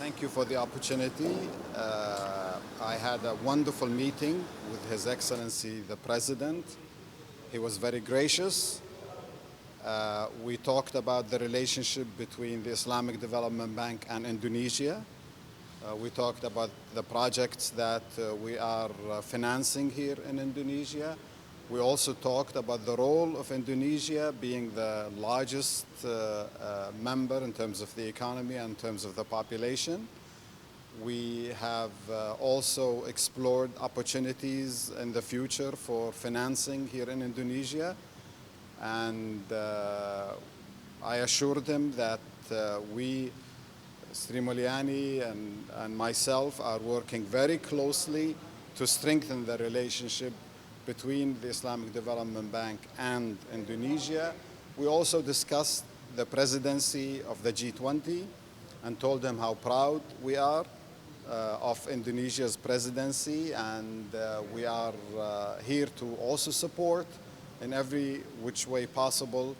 Thank you for the opportunity. I had a wonderful meeting with His Excellency the President. He was very gracious. We talked about the relationship between the Islamic Development Bank and Indonesia. We talked about the projects that we are financing here in Indonesia. We also talked about the role of Indonesia being the largest member in terms of the economy and in terms of the population. We have also explored opportunities in the future for financing here in Indonesia. And I assured him that we, Sri Mulyani and myself, are working very closely to strengthen the relationship between the Islamic Development Bank and Indonesia. We also discussed the presidency of the G20 and told them how proud we are of Indonesia's presidency, and we are here to also support in every which way possible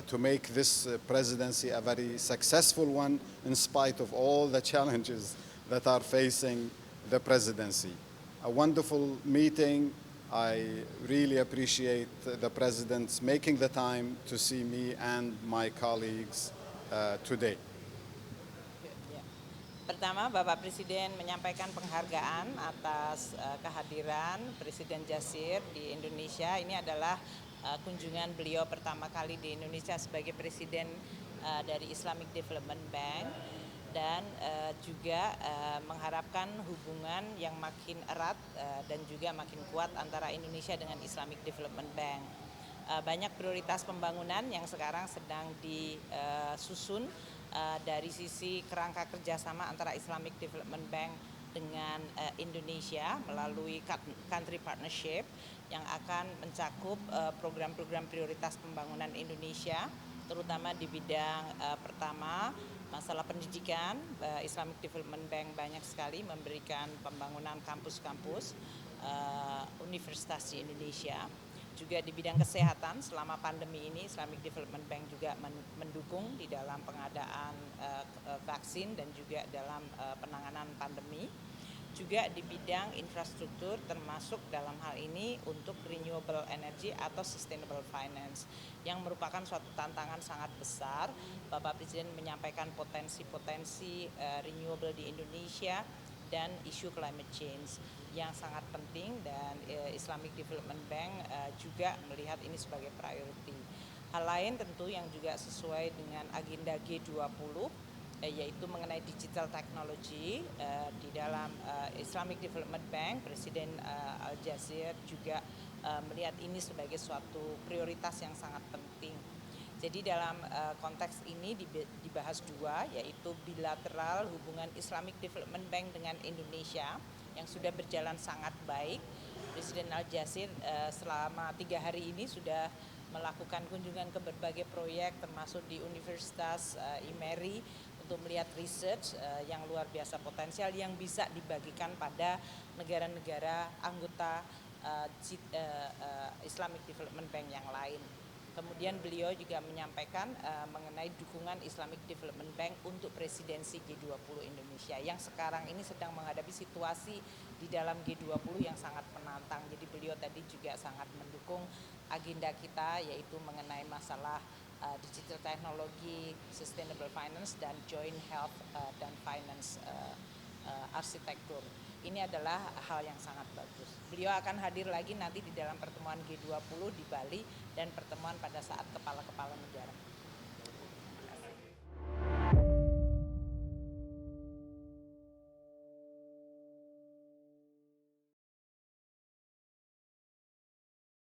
to make this presidency a very successful one in spite of all the challenges that are facing the presidency. A wonderful meeting. I really appreciate the President's making the time to see me and my colleagues today. Pertama, Bapak Presiden menyampaikan penghargaan atas kehadiran Presiden Jasir di Indonesia. Ini adalah kunjungan beliau pertama kali di Indonesia sebagai Presiden dari Islamic Development Bank, dan juga mengharapkan hubungan yang makin erat dan juga makin kuat antara Indonesia dengan Islamic Development Bank. Banyak prioritas pembangunan yang sekarang sedang disusun dari sisi kerangka kerjasama antara Islamic Development Bank dengan Indonesia melalui country partnership yang akan mencakup program-program prioritas pembangunan Indonesia, terutama di bidang pertama masalah pendidikan. Islamic Development Bank banyak sekali memberikan pembangunan kampus-kampus universitas di Indonesia. Juga di bidang kesehatan selama pandemi ini Islamic Development Bank juga mendukung di dalam pengadaan vaksin dan juga dalam penanganan pandemi. Juga di bidang infrastruktur termasuk dalam hal ini untuk renewable energy atau sustainable finance yang merupakan suatu tantangan sangat besar. Bapak Presiden menyampaikan potensi-potensi renewable di Indonesia dan isu climate change yang sangat penting, dan Islamic Development Bank juga melihat ini sebagai priority. Hal lain tentu yang juga sesuai dengan agenda G20 yaitu mengenai digital technology. Di dalam Islamic Development Bank, Presiden Al-Jazir juga melihat ini sebagai suatu prioritas yang sangat penting. Jadi dalam konteks ini dibahas dua, yaitu bilateral hubungan Islamic Development Bank dengan Indonesia yang sudah berjalan sangat baik. Presiden Al-Jazir selama 3 hari ini sudah melakukan kunjungan ke berbagai proyek termasuk di Universitas IMERI untuk melihat research yang luar biasa potensial yang bisa dibagikan pada negara-negara anggota Islamic Development Bank yang lain. Kemudian beliau juga menyampaikan mengenai dukungan Islamic Development Bank untuk presidensi G20 Indonesia yang sekarang ini sedang menghadapi situasi di dalam G20 yang sangat menantang. Jadi beliau tadi juga sangat mendukung agenda kita, yaitu mengenai masalah digital technology, sustainable finance, dan joint health dan finance arsitektur. Ini adalah hal yang sangat bagus. Beliau akan hadir lagi nanti di dalam pertemuan G20 di Bali dan pertemuan pada saat kepala-kepala negara.